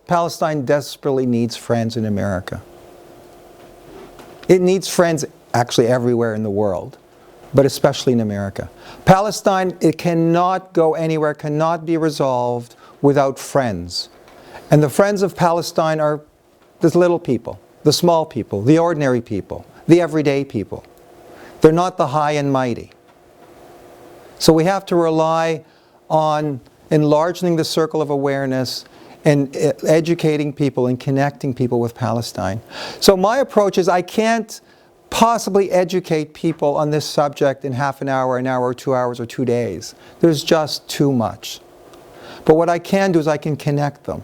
Palestine desperately needs friends in America. It needs friends actually everywhere in the world, but especially in America. Palestine, it cannot go anywhere, cannot be resolved without friends. And the friends of Palestine are the little people, the small people, the ordinary people, the everyday people. They're not the high and mighty. So we have to rely on enlarging the circle of awareness and educating people and connecting people with Palestine. So my approach is I can't possibly educate people on this subject in half an hour, 2 hours, or 2 days. There's just too much. But what I can do is I can connect them.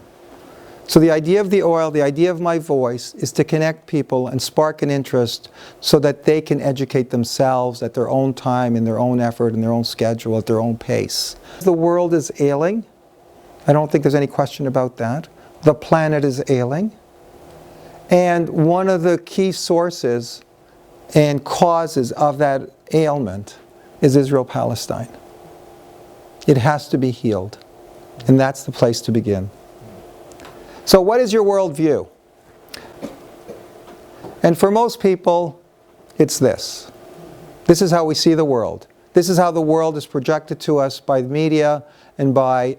So the idea of the oil, the idea of my voice, is to connect people and spark an interest so that they can educate themselves at their own time, in their own effort, in their own schedule, at their own pace. The world is ailing. I don't think there's any question about that. The planet is ailing. And one of the key sources and causes of that ailment is Israel-Palestine. It has to be healed. And that's the place to begin. So what is your worldview? And for most people, it's this. This is how we see the world. This is how the world is projected to us by the media and by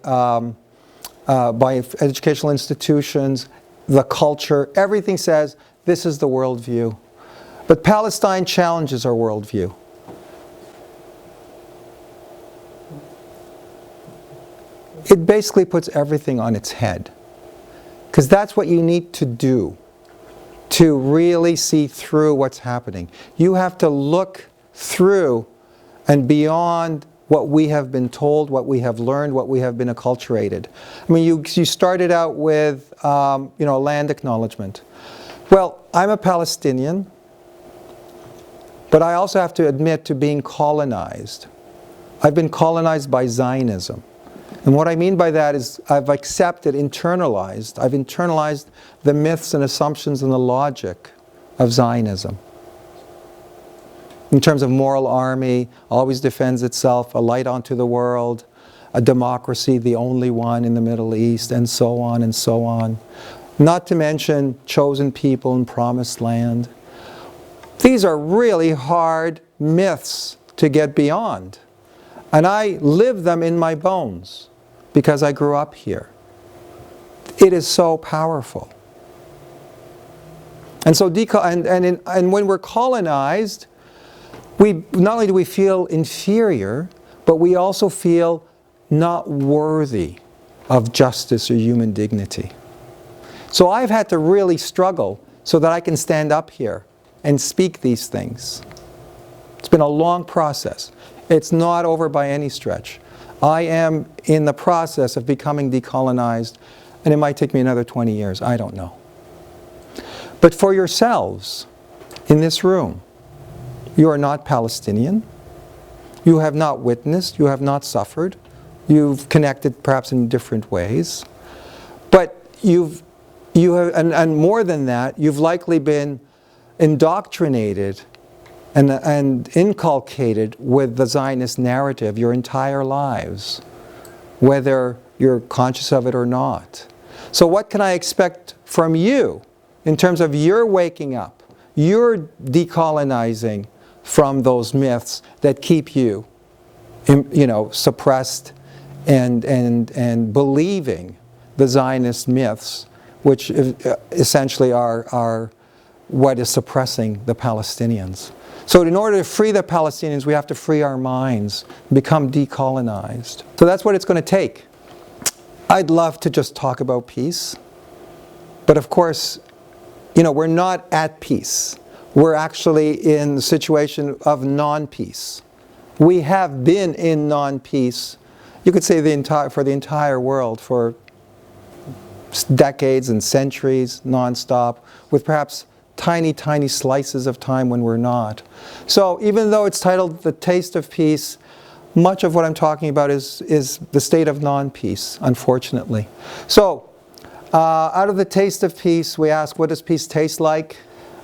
educational institutions, the culture. Everything says this is the worldview. But Palestine challenges our worldview. It basically puts everything on its head. Because that's what you need to do to really see through what's happening. You have to look through and beyond what we have been told, what we have learned, what we have been acculturated. I mean, you started out with land acknowledgement. Well, I'm a Palestinian, but I also have to admit to being colonized. I've been colonized by Zionism. And what I mean by that is I've internalized the myths and assumptions and the logic of Zionism. In terms of moral army, always defends itself, a light onto the world, a democracy, the only one in the Middle East, and so on and so on. Not to mention chosen people and promised land. These are really hard myths to get beyond. And I live them in my bones because I grew up here. It is so powerful. And so when we're colonized, not only do we feel inferior, but we also feel not worthy of justice or human dignity. So I've had to really struggle so that I can stand up here and speak these things. It's been a long process. It's not over by any stretch. I am in the process of becoming decolonized, and it might take me another 20 years. I don't know. But for yourselves, in this room, you are not Palestinian. You have not witnessed. You have not suffered. You've connected perhaps in different ways. But you have, and more than that, you've likely been indoctrinated and inculcated with the Zionist narrative your entire lives, whether you're conscious of it or not. So what can I expect from you in terms of your waking up, your decolonizing from those myths that keep you, suppressed and believing the Zionist myths, which essentially are what is suppressing the Palestinians. So in order to free the Palestinians, we have to free our minds, become decolonized. So that's what it's going to take. I'd love to just talk about peace, but of course, we're not at peace. We're actually in the situation of non-peace. We have been in non-peace, you could say for the entire world, for decades and centuries, non-stop, with perhaps tiny, tiny slices of time when we're not. So even though it's titled The Taste of Peace, much of what I'm talking about is the state of non-peace, unfortunately. So out of the taste of peace, we ask, what does peace taste like?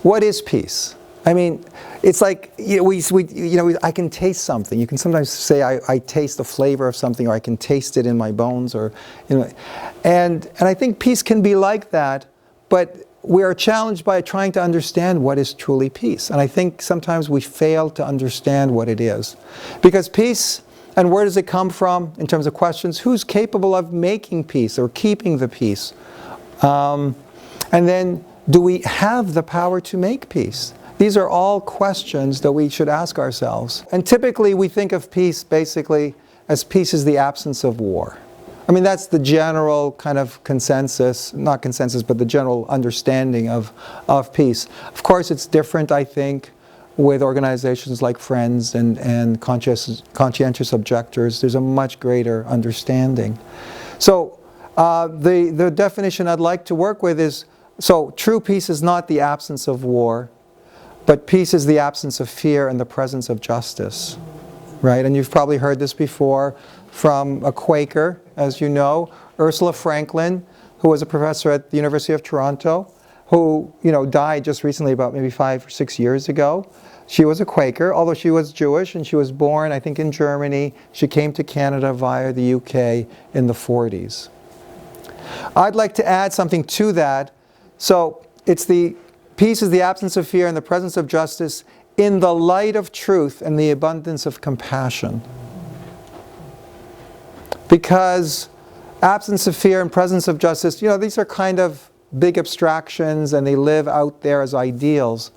What is peace? I mean, it's like, I can taste something. You can sometimes say, I taste the flavor of something, or I can taste it in my bones, or, and I think peace can be like that, but we are challenged by trying to understand what is truly peace. And I think sometimes we fail to understand what it is. Because peace, and where does it come from in terms of questions? Who's capable of making peace or keeping the peace? And then, do we have the power to make peace? These are all questions that we should ask ourselves. And typically we think of peace basically as peace is the absence of war. I mean, that's the general kind of consensus, not consensus, but the general understanding of peace. Of course, it's different, I think, with organizations like Friends and conscientious objectors. There's a much greater understanding. So the definition I'd like to work with is, so true peace is not the absence of war, but peace is the absence of fear and the presence of justice, right? And you've probably heard this before from a Quaker, as you know, Ursula Franklin, who was a professor at the University of Toronto, who died just recently, about maybe 5 or 6 years ago. She was a Quaker, although she was Jewish, and she was born, I think, in Germany. She came to Canada via the UK in the 40s. I'd like to add something to that. So it's peace is the absence of fear and the presence of justice in the light of truth and the abundance of compassion. Because absence of fear and presence of justice, these are kind of big abstractions and they live out there as ideals.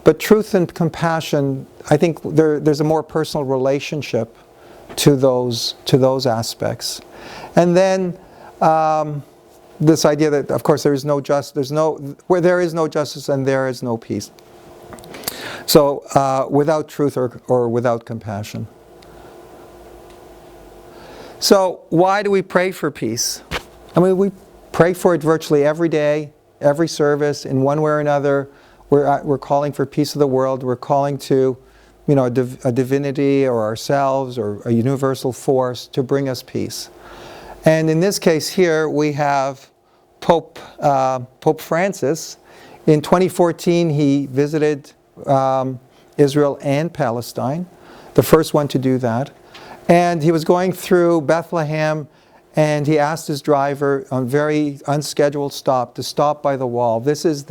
But truth and compassion, I think there's a more personal relationship to those aspects. And then this idea that, of course, where there is no justice and there is no peace. So without truth or without compassion. So why do we pray for peace? I mean, we pray for it virtually every day, every service, in one way or another. We're calling for peace of the world. We're calling to, a divinity or ourselves or a universal force to bring us peace. And in this case here, we have Pope Francis. In 2014, he visited Israel and Palestine, the first one to do that. And he was going through Bethlehem, and he asked his driver on a very unscheduled stop to stop by the wall. This is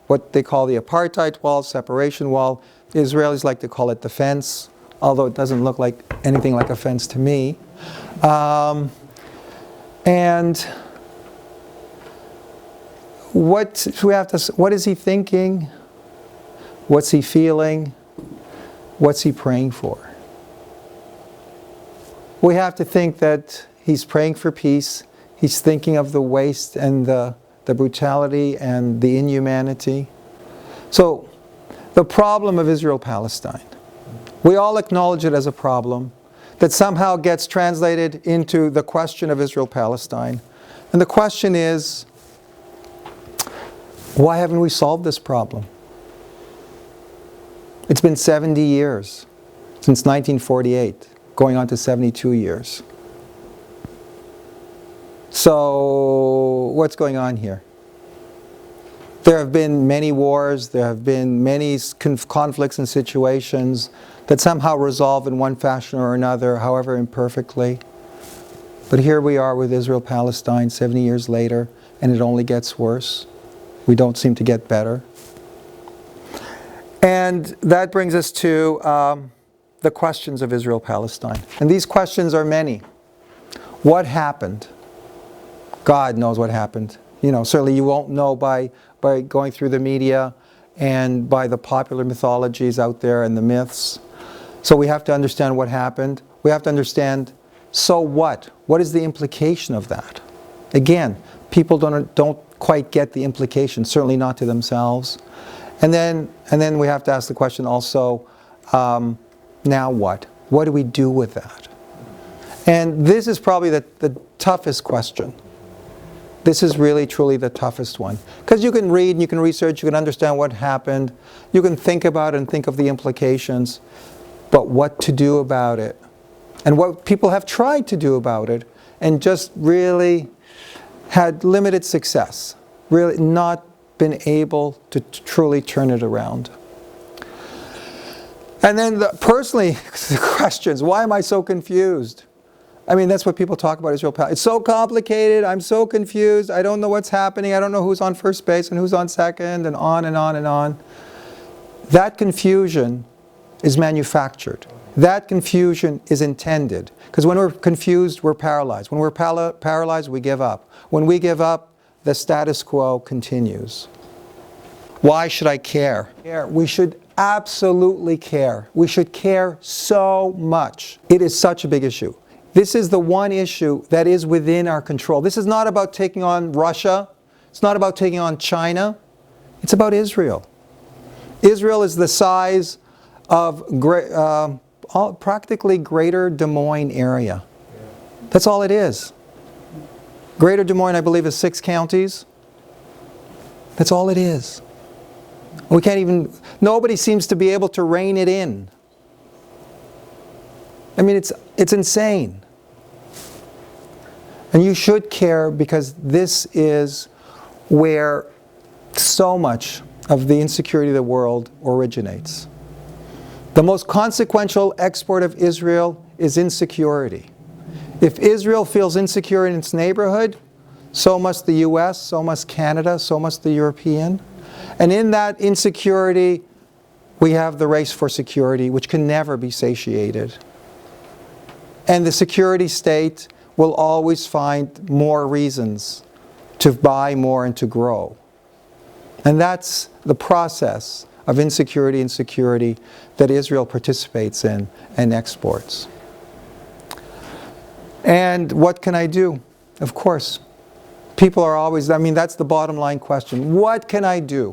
what they call the apartheid wall, separation wall. The Israelis like to call it the fence, although it doesn't look like anything like a fence to me. And what is he thinking? What's he feeling? What's he praying for? We have to think that he's praying for peace. He's thinking of the waste and the brutality and the inhumanity. So, the problem of Israel-Palestine. We all acknowledge it as a problem that somehow gets translated into the question of Israel-Palestine. And the question is, why haven't we solved this problem? It's been 70 years since 1948. Going on to 72 years. So, what's going on here? There have been many wars, there have been many conflicts and situations that somehow resolve in one fashion or another, however imperfectly. But here we are with Israel-Palestine 70 years later, and it only gets worse. We don't seem to get better. And that brings us to the questions of Israel-Palestine. And these questions are many. What happened? God knows what happened. Certainly you won't know by going through the media and by the popular mythologies out there and the myths. So we have to understand what happened. We have to understand, so what? What is the implication of that? Again, people don't quite get the implication, certainly not to themselves. And then we have to ask the question also, now what? What do we do with that? And this is probably the toughest question. This is really, truly the toughest one. Because you can read and you can research, you can understand what happened, you can think about it and think of the implications, but what to do about it? And what people have tried to do about it and just really had limited success, really not been able to truly turn it around. And then personally, the questions, why am I so confused? I mean, that's what people talk about Israel. It's so complicated, I'm so confused, I don't know what's happening, I don't know who's on first base and who's on second, and on and on and on. That confusion is manufactured. That confusion is intended. Because when we're confused, we're paralyzed. When we're paralyzed, we give up. When we give up, the status quo continues. Why should I care? We should absolutely care. We should care so much. It is such a big issue. This is the one issue that is within our control. This is not about taking on Russia. It's not about taking on China. It's about Israel. Israel is the size of practically Greater Des Moines area. That's all it is. Greater Des Moines, I believe, is 6 counties. That's all it is. We can't even, nobody seems to be able to rein it in. I mean, it's insane. And you should care, because this is where so much of the insecurity of the world originates. The most consequential export of Israel is insecurity. If Israel feels insecure in its neighborhood, so must the US, so must Canada, so must the European. And in that insecurity, we have the race for security, which can never be satiated. And the security state will always find more reasons to buy more and to grow. And that's the process of insecurity and security that Israel participates in and exports. And what can I do? Of course, people are always, I mean, that's the bottom line question. What can I do?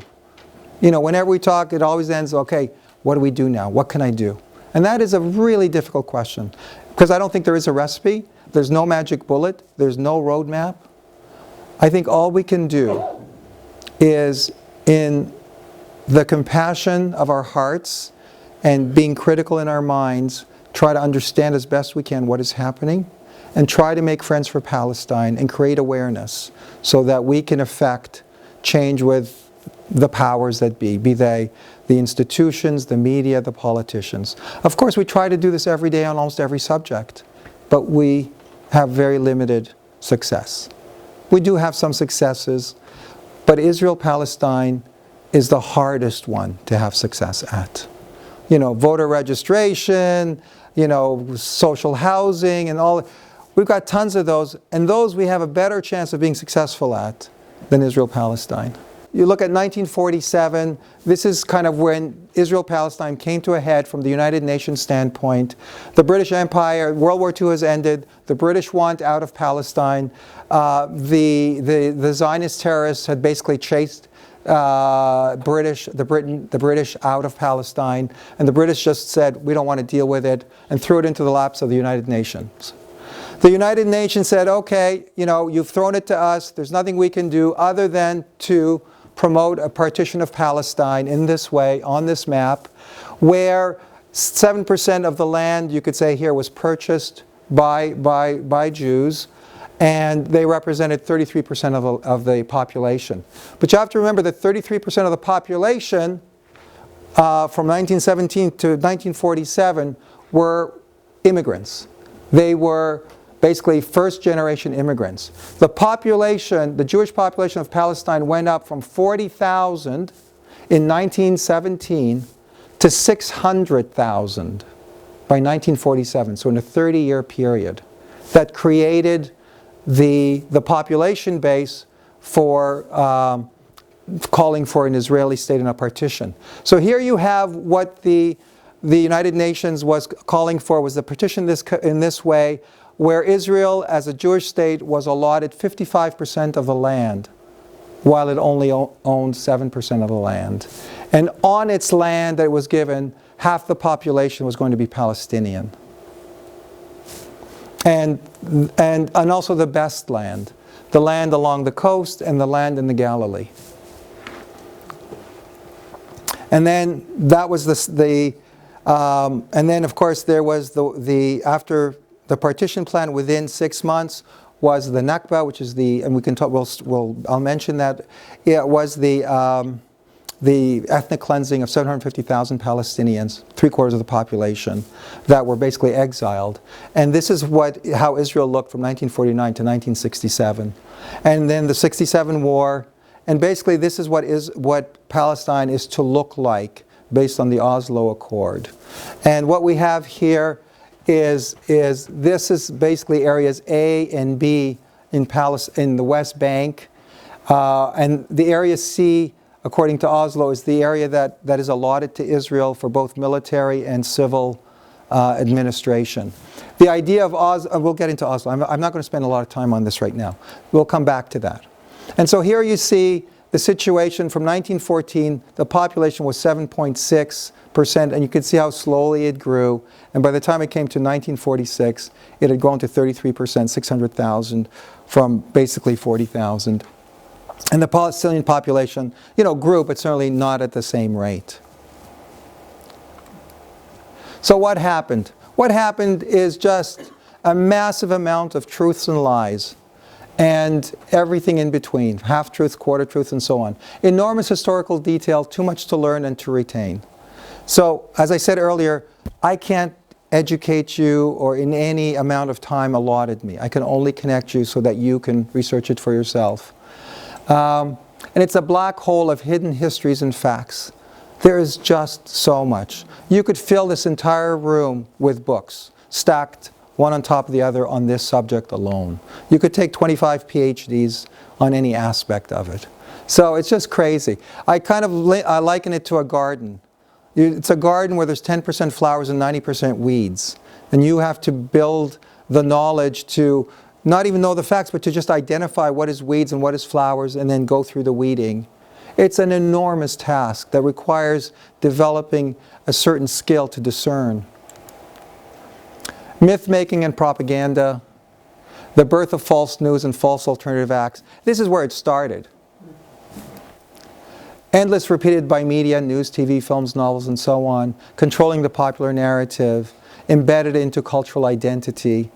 You know, whenever we talk, it always ends, okay, what do we do now? What can I do? And that is a really difficult question, because I don't think there is a recipe. There's no magic bullet. There's no roadmap. I think all we can do is, in the compassion of our hearts and being critical in our minds, try to understand as best we can what is happening, and try to make friends for Palestine and create awareness so that we can affect change with the powers that be they the institutions, the media, the politicians. Of course, we try to do this every day on almost every subject, but we have very limited success. We do have some successes, but Israel-Palestine is the hardest one to have success at. You know, voter registration, you know, social housing and all. We've got tons of those, and those we have a better chance of being successful at than Israel-Palestine. You look at 1947, this is kind of when Israel-Palestine came to a head from the United Nations standpoint. The British Empire, World War II has ended, the British want out of Palestine. The Zionist terrorists had basically chased the British out of Palestine, and the British just said, we don't want to deal with it, and threw it into the laps of the United Nations. The United Nations said, okay, you know, you've thrown it to us, there's nothing we can do other than to promote a partition of Palestine in this way, on this map, where 7% of the land, you could say here, was purchased by Jews, and they represented 33% of the population. But you have to remember that 33% of the population from 1917 to 1947 were immigrants. They were basically first-generation immigrants. The population, the Jewish population of Palestine went up from 40,000 in 1917 to 600,000 by 1947, so in a 30-year period. That created the population base for calling for an Israeli state and a partition. So here you have what the United Nations was calling for, was the partition in this way, where Israel as a Jewish state was allotted 55% of the land, while it only owned 7% of the land. And on its land that it was given, half the population was going to be Palestinian. And also the best land, the land along the coast and the land in the Galilee. And then that was and then of course there was after the partition plan, within 6 months, was the Nakba, which is and we can talk. I'll mention that. It was the the ethnic cleansing of 750,000 Palestinians, 3/4 of the population, that were basically exiled. And this is how Israel looked from 1949 to 1967. And then the 67 war, and basically this is what Palestine is to look like based on the Oslo Accord. And what we have here is this is basically areas A and B in the West Bank. And the area C, according to Oslo, is the area that is allotted to Israel for both military and civil administration. The idea of Oslo, we'll get into Oslo. I'm not going to spend a lot of time on this right now. We'll come back to that. And so here you see the situation from 1914. The population was 7.6%, and you can see how slowly it grew. And by the time it came to 1946, it had grown to 33%, 600,000, from basically 40,000. And the Palestinian population, grew, but certainly not at the same rate. So what happened? What happened is just a massive amount of truths and lies, and everything in between, half-truth, quarter-truth, and so on. Enormous historical detail, too much to learn and to retain. So, as I said earlier, I can't educate you or in any amount of time allotted me. I can only connect you so that you can research it for yourself. And it's a black hole of hidden histories and facts. There is just so much. You could fill this entire room with books, stacked one on top of the other on this subject alone. You could take 25 PhDs on any aspect of it. So it's just crazy. I kind of liken it to a garden. It's a garden where there's 10% flowers and 90% weeds. And you have to build the knowledge to not even know the facts, but to just identify what is weeds and what is flowers, and then go through the weeding. It's an enormous task that requires developing a certain skill to discern. Myth-making and propaganda, the birth of false news and false alternative acts. This is where it started. Endless repeated by media, news, TV, films, novels, and so on, controlling the popular narrative, embedded into cultural identity,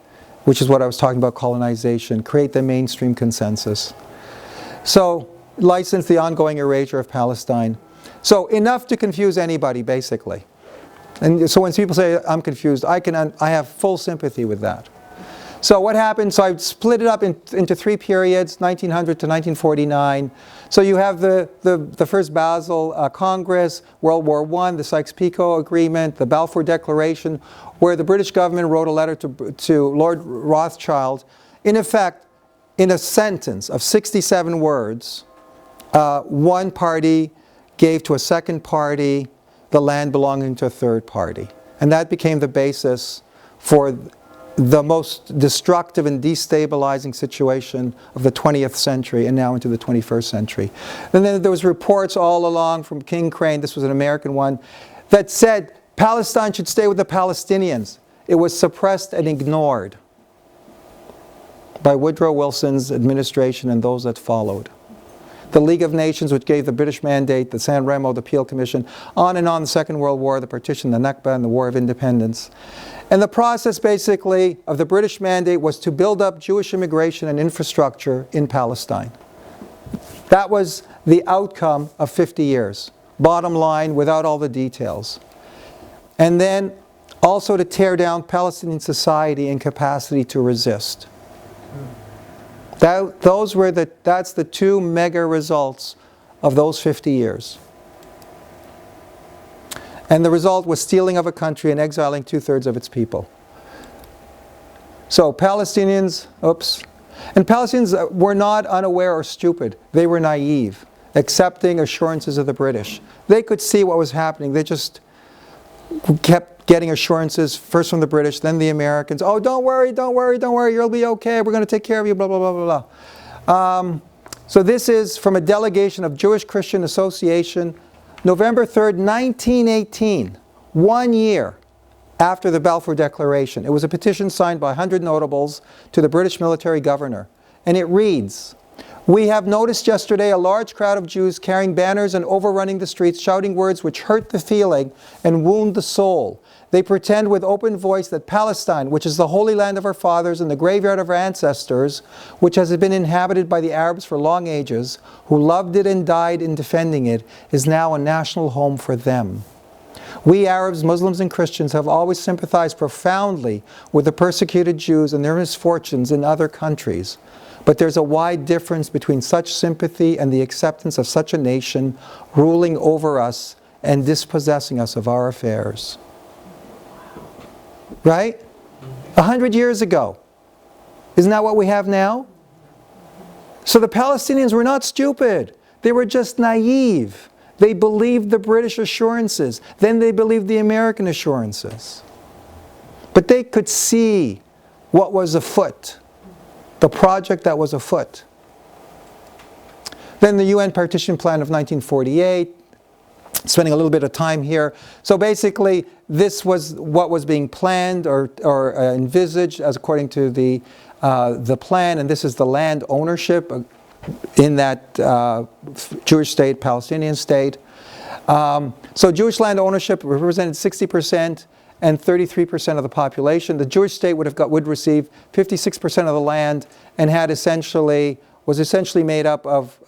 which is what I was talking about, colonization, create the mainstream consensus. So, license the ongoing erasure of Palestine. So, enough to confuse anybody, basically. And so when people say, I'm confused, I have full sympathy with that. So what happened, so I split it up into three periods, 1900 to 1949. So you have the First Basel Congress, World War I, the Sykes-Picot Agreement, the Balfour Declaration, where the British government wrote a letter to Lord Rothschild. In effect, in a sentence of 67 words, one party gave to a second party the land belonging to a third party. And that became the basis for the most destructive and destabilizing situation of the 20th century and now into the 21st century. And then there was reports all along from King Crane, this was an American one, that said Palestine should stay with the Palestinians. It was suppressed and ignored by Woodrow Wilson's administration and those that followed. The League of Nations, which gave the British mandate, the San Remo, the Peel Commission, on and on, the Second World War, the partition, the Nakba, and the War of Independence. And the process, basically, of the British mandate was to build up Jewish immigration and infrastructure in Palestine. That was the outcome of 50 years. Bottom line, without all the details. And then also to tear down Palestinian society and capacity to resist. That's the two mega results of those 50 years. And the result was stealing of a country and exiling 2/3 of its people. So Palestinians, and Palestinians were not unaware or stupid. They were naive, accepting assurances of the British. They could see what was happening. They just kept getting assurances, first from the British, then the Americans. Oh, don't worry, don't worry, don't worry, you'll be okay, we're going to take care of you, blah, blah, blah, blah, blah. So this is from a delegation of Jewish Christian Association, November 3rd, 1918, 1 year after the Balfour Declaration. It was a petition signed by 100 notables to the British military governor. And it reads, "We have noticed yesterday a large crowd of Jews carrying banners and overrunning the streets, shouting words which hurt the feeling and wound the soul. They pretend with open voice that Palestine, which is the holy land of our fathers and the graveyard of our ancestors, which has been inhabited by the Arabs for long ages, who loved it and died in defending it, is now a national home for them. We Arabs, Muslims, and Christians have always sympathized profoundly with the persecuted Jews and their misfortunes in other countries. But there's a wide difference between such sympathy and the acceptance of such a nation ruling over us and dispossessing us of our affairs. Right? 100 years ago. Isn't that what we have now? So the Palestinians were not stupid. They were just naive. They believed the British assurances. Then they believed the American assurances. But they could see what was afoot. The project that was afoot. Then the UN Partition Plan of 1948. Spending a little bit of time here. So basically, this was what was being planned or envisaged as according to the plan, and this is the land ownership in that Jewish state, Palestinian state. So Jewish land ownership represented 60% and 33% of the population. The Jewish state would receive 56% of the land and was essentially made up of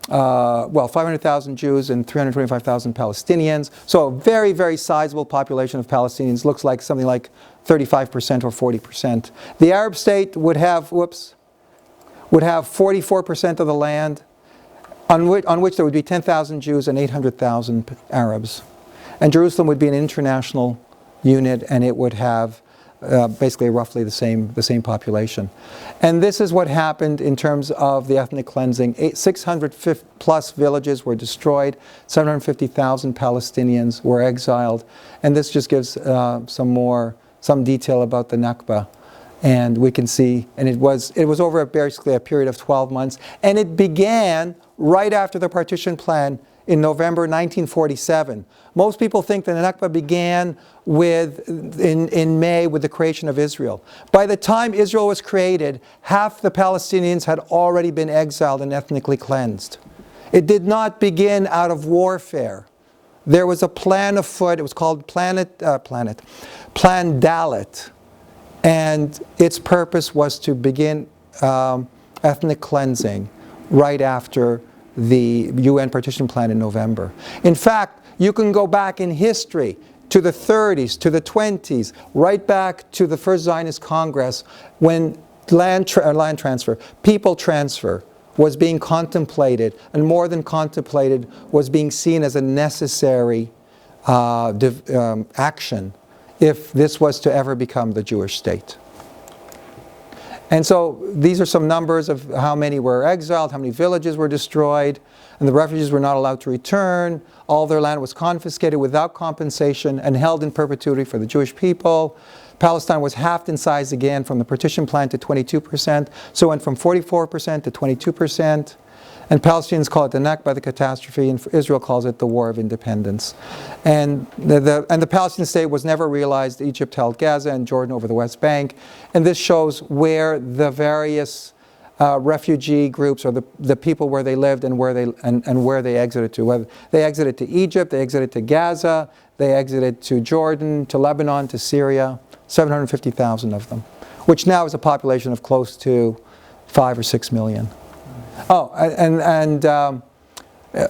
500,000 Jews and 325,000 Palestinians. So a very, very sizable population of Palestinians. Looks like something like 35% or 40%. The Arab state would have 44% of the land, on which there would be 10,000 Jews and 800,000 Arabs. And Jerusalem would be an international unit, and it would have basically roughly the same population. And this is what happened in terms of the ethnic cleansing. 600 plus villages were destroyed, 750,000 Palestinians were exiled, and this just gives some detail about the Nakba. And we can see, and it was over basically a period of 12 months, and it began right after the partition plan in November 1947. Most people think that the Nakba began in May with the creation of Israel. By the time Israel was created, half the Palestinians had already been exiled and ethnically cleansed. It did not begin out of warfare. There was a plan afoot. It was called Plan Dalet. And its purpose was to begin ethnic cleansing right after the UN partition plan in November. In fact, you can go back in history to the 30s, to the 20s, right back to the first Zionist Congress when people transfer was being contemplated, and more than contemplated, was being seen as a necessary action if this was to ever become the Jewish state. And so these are some numbers of how many were exiled, how many villages were destroyed, and the refugees were not allowed to return. All their land was confiscated without compensation and held in perpetuity for the Jewish people. Palestine was halved in size again from the partition plan to 22%, so it went from 44% to 22%. And Palestinians call it the Nakba, the catastrophe, and Israel calls it the War of Independence. And the Palestinian state was never realized. Egypt held Gaza and Jordan over the West Bank. And this shows where the various refugee groups, or the people where they lived and where they exited to. Whether they exited to Egypt, they exited to Gaza, they exited to Jordan, to Lebanon, to Syria. 750,000 of them, which now is a population of close to 5 or 6 million. Oh, and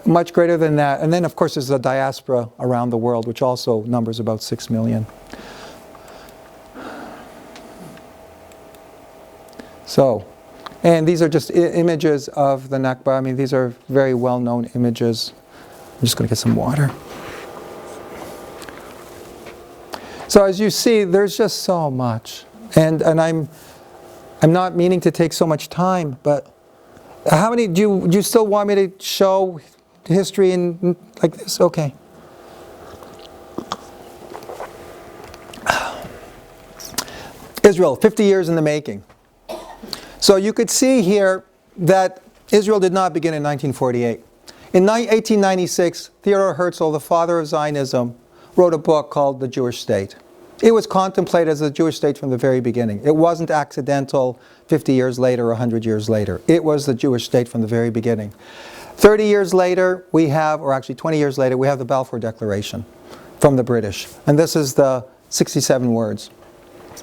much greater than that. And then, of course, there's the diaspora around the world, which also numbers about 6 million. So, and these are just images of the Nakba. I mean, these are very well-known images. I'm just going to get some water. So as you see, there's just so much. And I'm not meaning to take so much time, but how many, do you still want me to show history in like this? Okay. Israel, 50 years in the making. So you could see here that Israel did not begin in 1948. In 1896, Theodor Herzl, the father of Zionism, wrote a book called The Jewish State. It was contemplated as a Jewish state from the very beginning. It wasn't accidental 50 years later, 100 years later. It was the Jewish state from the very beginning. 30 years later, we have, or actually 20 years later, we have the Balfour Declaration from from the British. And this is the 67 words.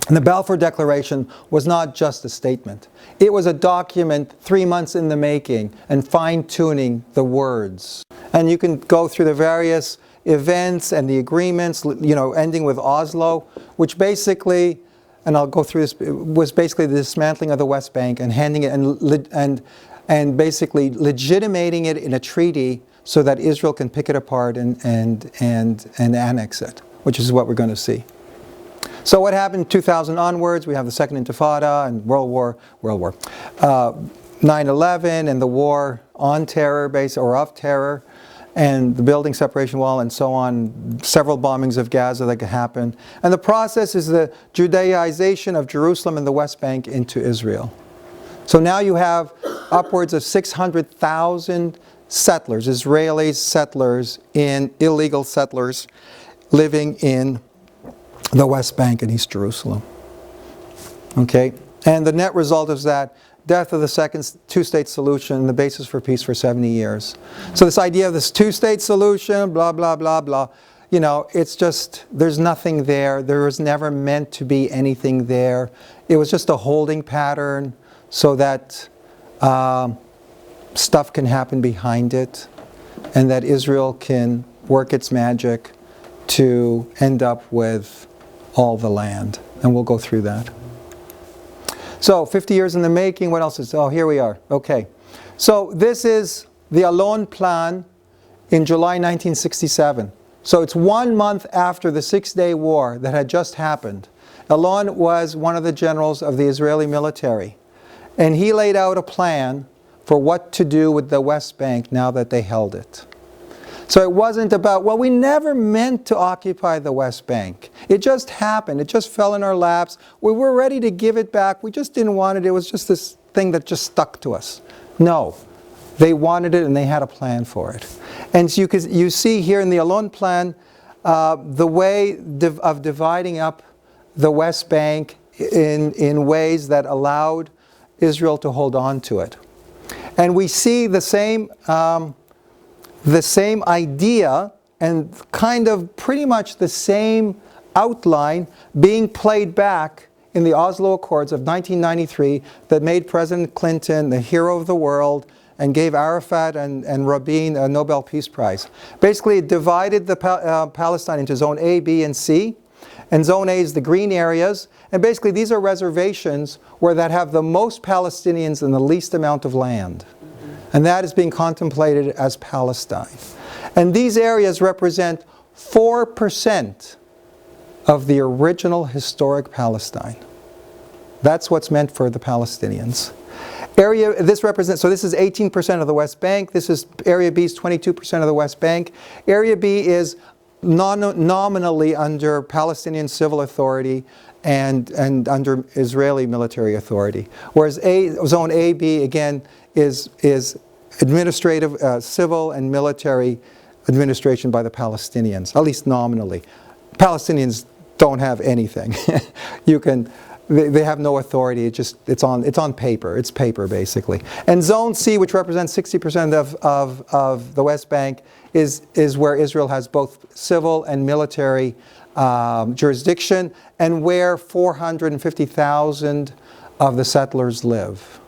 And the Balfour Declaration was not just a statement. It was a document 3 months in the making and fine-tuning the words. And you can go through the various events and the agreements, ending with Oslo, which basically, and I'll go through this, was basically the dismantling of the West Bank and handing it and basically legitimating it in a treaty so that Israel can pick it apart and annex it, which is what we're going to see. So what happened 2000 onwards? We have the Second Intifada and World War, 9/11 and the war on terror, or of terror, and the building separation wall and so on, several bombings of Gaza that could happen. And the process is the Judaization of Jerusalem and the West Bank into Israel. So now you have upwards of 600,000 settlers, Israeli settlers, illegal settlers, living in the West Bank and East Jerusalem. Okay? And the net result is that death of the second two-state solution, the basis for peace for 70 years. So this idea of this two-state solution, blah, blah, blah, blah, it's just, there's nothing there. There was never meant to be anything there. It was just a holding pattern so that stuff can happen behind it and that Israel can work its magic to end up with all the land. And we'll go through that. So 50 years in the making. What else is, here we are. Okay. So this is the Alon Plan in July 1967. So it's 1 month after the Six-Day War that had just happened. Alon was one of the generals of the Israeli military. And he laid out a plan for what to do with the West Bank now that they held it. So it wasn't about, we never meant to occupy the West Bank. It just happened. It just fell in our laps. We were ready to give it back. We just didn't want it. It was just this thing that just stuck to us. No. They wanted it and they had a plan for it. And so you see here in the Alon Plan the way of dividing up the West Bank in ways that allowed Israel to hold on to it. And we see the same idea and kind of pretty much the same outline being played back in the Oslo Accords of 1993 that made President Clinton the hero of the world and gave Arafat and Rabin a Nobel Peace Prize. Basically, it divided Palestine into Zone A, B, and C. And Zone A is the green areas. And basically, these are reservations that have the most Palestinians and the least amount of land. And that is being contemplated as Palestine. And these areas represent 4% of the original historic Palestine. That's what's meant for the Palestinians. This is 18% of the West Bank. Area B is 22% of the West Bank. Area B is nominally under Palestinian civil authority and under Israeli military authority. Whereas Zone A, B, again, is administrative, civil and military administration by the Palestinians, at least nominally. Palestinians don't have anything. They have no authority. It's on paper. It's paper basically. And Zone C, which represents 60% of the West Bank, is where Israel has both civil and military jurisdiction, and where 450,000 of the settlers live.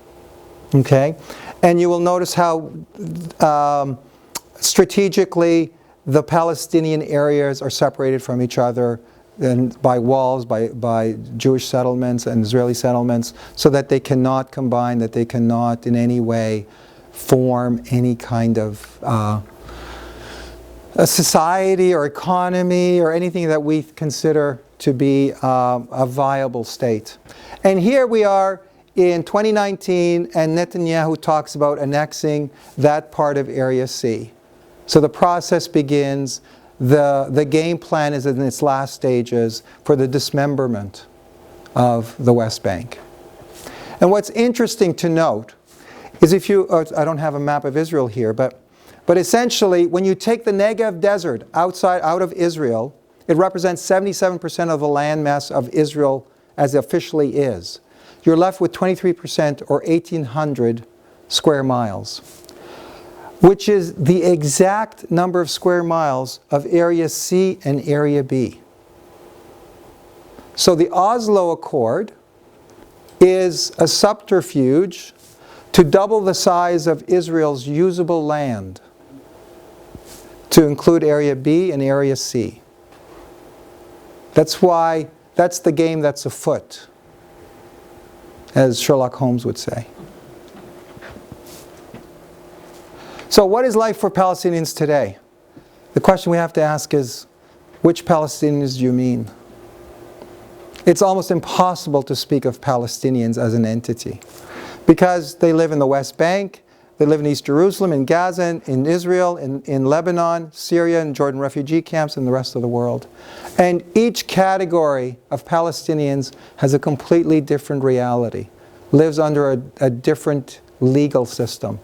Okay, and you will notice how strategically the Palestinian areas are separated from each other and by walls, by Jewish settlements and Israeli settlements, so that they cannot combine, that they cannot in any way form any kind of a society or economy or anything that we consider to be a viable state. And here we are in 2019, and Netanyahu talks about annexing that part of Area C. So the process begins. The game plan is in its last stages for the dismemberment of the West Bank. And what's interesting to note is I don't have a map of Israel here, but essentially when you take the Negev desert out of Israel, it represents 77% of the landmass of Israel as it officially is. You're left with 23% or 1,800 square miles. which is the exact number of square miles of Area C and Area B. So the Oslo Accord is a subterfuge to double the size of Israel's usable land to include Area B and Area C. That's why, that's the game that's afoot, as Sherlock Holmes would say. So what is life for Palestinians today? The question we have to ask is, which Palestinians do you mean? It's almost impossible to speak of Palestinians as an entity, because they live in the West Bank, they live in East Jerusalem, in Gaza, in Israel, in Lebanon, Syria, and Jordan refugee camps, and the rest of the world. And each category of Palestinians has a completely different reality, lives under a different legal system.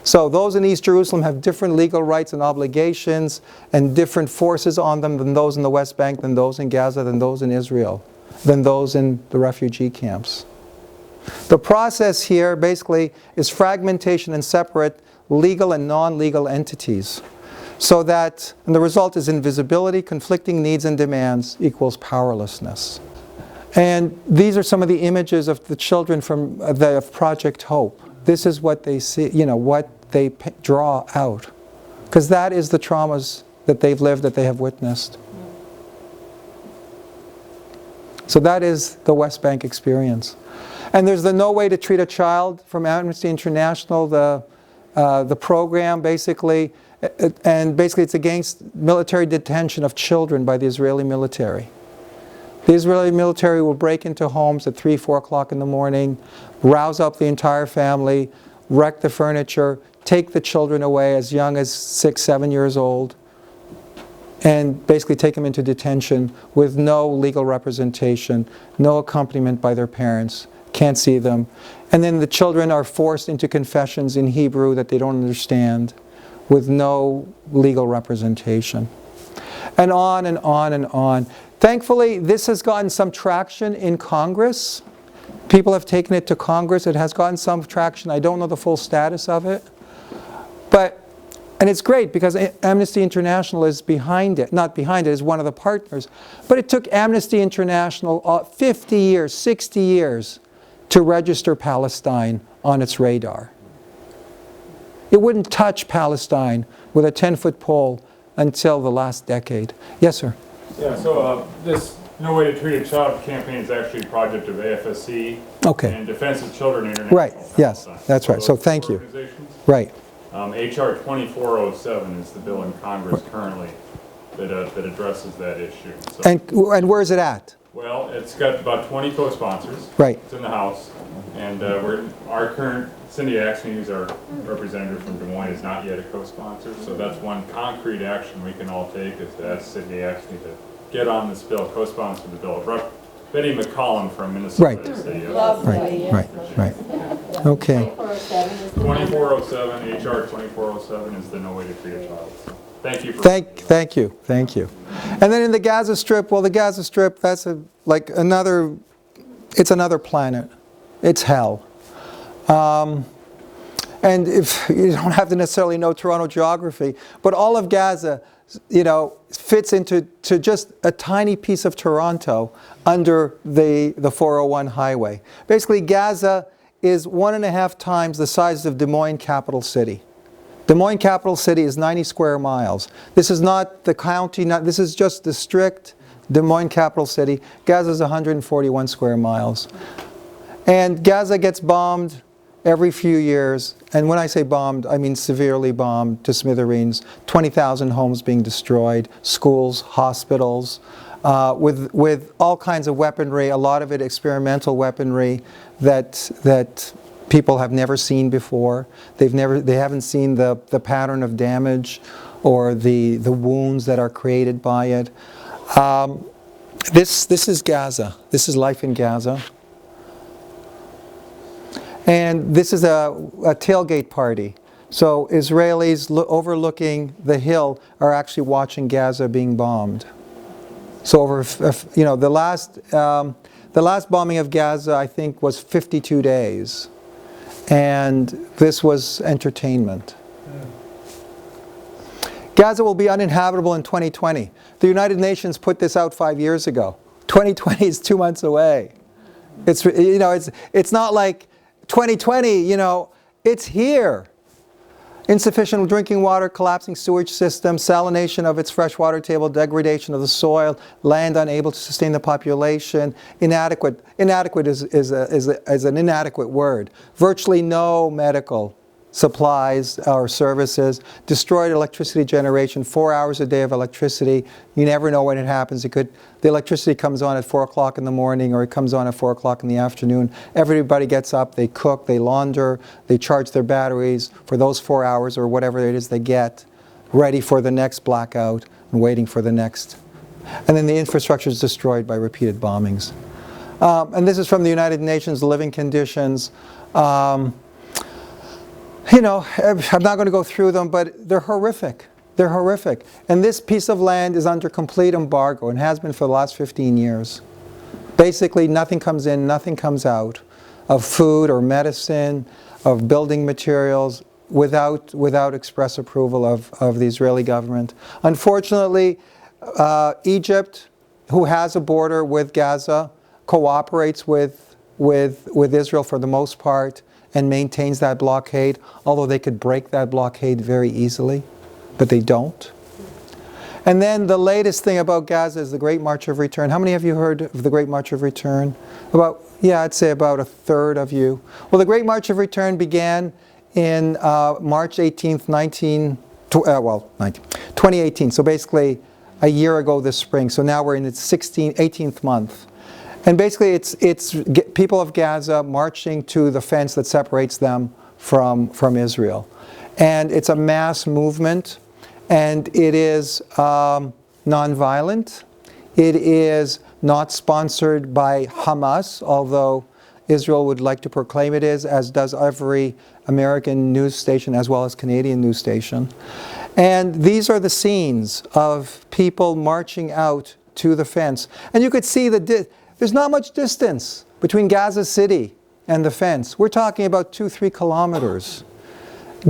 So those in East Jerusalem have different legal rights and obligations and different forces on them than those in the West Bank, than those in Gaza, than those in Israel, than those in the refugee camps. The process here basically is fragmentation and separate legal and non-legal entities, so that, and the result is invisibility, conflicting needs and demands equals powerlessness. And these are some of the images of the children from of Project Hope. This is what they see, what they draw out, because that is the traumas that they've lived, that they have witnessed. So that is the West Bank experience. And there's the No Way to Treat a Child from Amnesty International, the program basically, and basically it's against military detention of children by the Israeli military. The Israeli military will break into homes at 3, 4 o'clock in the morning, rouse up the entire family, wreck the furniture, take the children away as young as 6, 7 years old, and basically take them into detention with no legal representation, no accompaniment by their parents, can't see them. And then the children are forced into confessions in Hebrew that they don't understand, with no legal representation. And on and on and on. Thankfully, this has gotten some traction in Congress. People have taken it to Congress. It has gotten some traction. I don't know the full status of it. And it's great because Amnesty International is behind it. Not behind it, is one of the partners. But it took Amnesty International 50 years, 60 years to register Palestine on its radar. It wouldn't touch Palestine with a 10-foot pole until the last decade. Yes, sir? Yeah, so this No Way to Treat a Child campaign is actually a project of AFSC and Defense of Children International. Right, yes, that's right. So thank you. Right. HR 2407 is the bill in Congress currently that addresses that issue. So, and where is it at? Well, it's got about 20 co-sponsors. Right. It's in the House. And our current, Cindy Axne, who's our representative from Des Moines, is not yet a co-sponsor. So that's one concrete action we can all take, is to ask Cindy Axne to get on this bill, co-sponsor the bill. Betty McCollum from Minnesota. Right. Right. Okay. 2407, HR 2407 is the No Way to Treat a Child. Thank you. Thank you. And then in the Gaza Strip, well, the Gaza Strip, that's it's another planet. It's hell. And if you don't have to necessarily know Toronto geography, but all of Gaza, fits into just a tiny piece of Toronto under the 401 highway. Basically, Gaza is 1.5 times the size of Des Moines, capital city. Des Moines, capital city, is 90 square miles. This is not the county, this is just the strict Des Moines, capital city. Gaza is 141 square miles. And Gaza gets bombed every few years, and when I say bombed, I mean severely bombed to smithereens. 20,000 homes being destroyed, schools, hospitals, with all kinds of weaponry, a lot of it experimental weaponry that people have never seen before. They haven't seen the pattern of damage or the wounds that are created by it. This is Gaza. This is life in Gaza. And this is a tailgate party. So Israelis overlooking the hill are actually watching Gaza being bombed. So the last bombing of Gaza, I think, was 52 days. And this was entertainment. Gaza will be uninhabitable in 2020. The United Nations put this out 5 years ago. 2020 is 2 months away. It's, you know, it's not like 2020, you know, it's here. Insufficient drinking water, collapsing sewage system, salination of its freshwater table, degradation of the soil, land unable to sustain the population, inadequate. Inadequate is an inadequate word. Virtually no medical supplies or services, destroyed electricity generation, 4 hours a day of electricity. You never know when it happens. The electricity comes on at 4 o'clock in the morning, or it comes on at 4 o'clock in the afternoon. Everybody gets up, they cook, they launder, they charge their batteries for those 4 hours or whatever it is they get, ready for the next blackout and waiting for the next. And then the infrastructure is destroyed by repeated bombings. And this is from the United Nations Living Conditions. You know, I'm not going to go through them, but they're horrific. They're horrific. And this piece of land is under complete embargo and has been for the last 15 years. Basically, nothing comes in, nothing comes out of food or medicine, of building materials, without express approval of the Israeli government. Unfortunately, Egypt, who has a border with Gaza, cooperates with Israel for the most part, and maintains that blockade, although they could break that blockade very easily, but they don't. And then the latest thing about Gaza is the Great March of Return. How many of you heard of the Great March of Return? I'd say about a third of you. Well, the Great March of Return began in March 18th, 2018. So basically a year ago this spring. So now we're in its 18th month. And basically it's people of Gaza marching to the fence that separates them from Israel. And it's a mass movement, and it is nonviolent. It is not sponsored by Hamas, although Israel would like to proclaim it is, as does every American news station as well as Canadian news station. And these are the scenes of people marching out to the fence. And you could see there's not much distance between Gaza City and the fence. We're talking about 2-3 kilometers.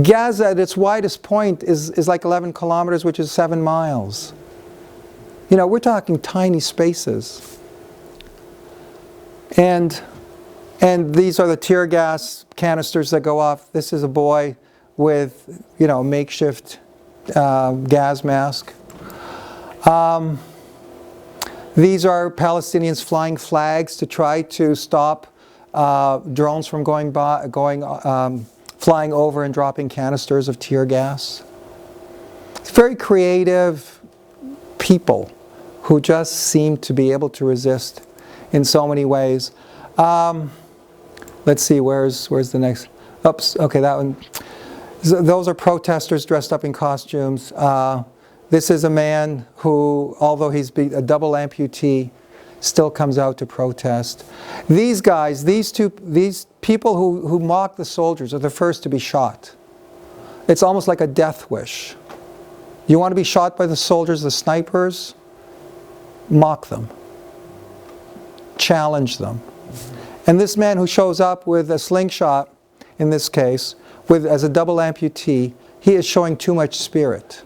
Gaza at its widest point is like 11 kilometers, which is 7 miles. You know, we're talking tiny spaces. And these are the tear gas canisters that go off. This is a boy with, you know, makeshift gas mask. These are Palestinians flying flags to try to stop drones from flying over and dropping canisters of tear gas. It's very creative people who just seem to be able to resist in so many ways. Let's see, where's the next? Oops, okay, that one. Those are protesters dressed up in costumes. This is a man who, although he's a double amputee, still comes out to protest. These guys, these people who mock the soldiers are the first to be shot. It's almost like a death wish. You want to be shot by the soldiers, the snipers? Mock them. Challenge them. And this man who shows up with a slingshot, in this case, as a double amputee, he is showing too much spirit.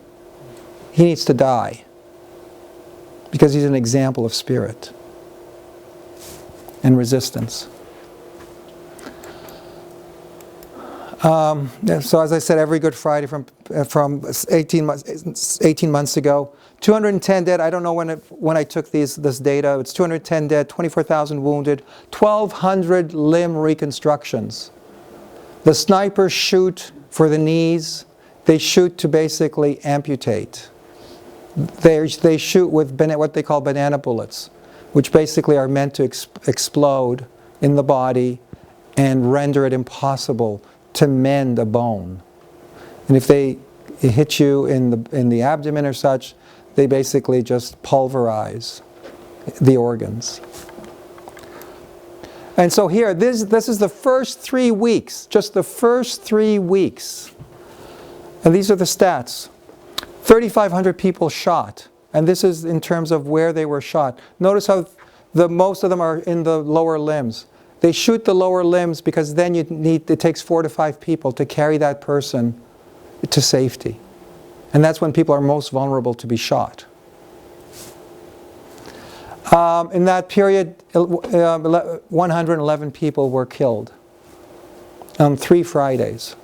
He needs to die because he's an example of spirit and resistance. So as I said, every Good Friday from 18 months ago, 210 dead. I don't know when I took this data. It's 210 dead, 24,000 wounded, 1,200 limb reconstructions. The snipers shoot for the knees. They shoot to basically amputate. They shoot with what they call banana bullets, which basically are meant to explode in the body and render it impossible to mend a bone. And if they hit you in the abdomen or such, they basically just pulverize the organs. And so here, this is the first 3 weeks, just the first 3 weeks. And these are the stats. 3,500 people shot. And this is in terms of where they were shot. Notice how most of them are in the lower limbs. They shoot the lower limbs because then it takes 4 to 5 people to carry that person to safety. And that's when people are most vulnerable to be shot. In that period, 111 people were killed on 3 Fridays.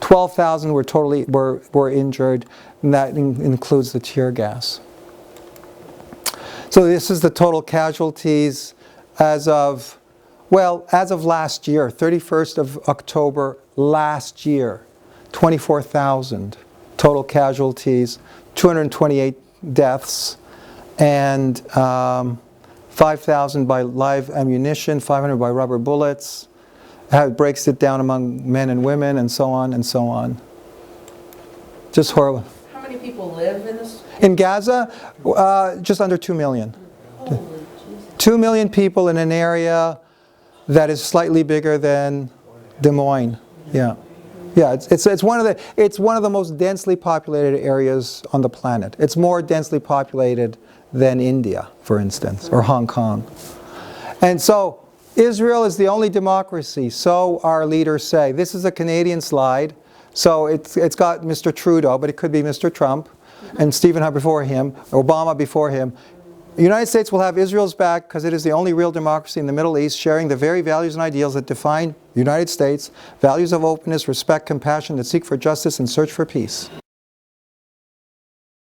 12,000 were injured, and that includes the tear gas. So this is the total casualties as of last year, 31st of October last year, 24,000 total casualties, 228 deaths, and 5,000 by live ammunition, 500 by rubber bullets. It breaks it down among men and women, and so on and so on. Just horrible. How many people live in this? In Gaza, just under 2 million. Holy Jesus. 2 million people in an area that is slightly bigger than Des Moines. Yeah, yeah. It's one of the most densely populated areas on the planet. It's more densely populated than India, for instance, or Hong Kong. And so Israel is the only democracy, so our leaders say. This is a Canadian slide, so it's got Mr. Trudeau, but it could be Mr. Trump, and Stephen Harper before him, Obama before him. The United States will have Israel's back because it is the only real democracy in the Middle East, sharing the very values and ideals that define the United States, values of openness, respect, compassion, that seek for justice and search for peace.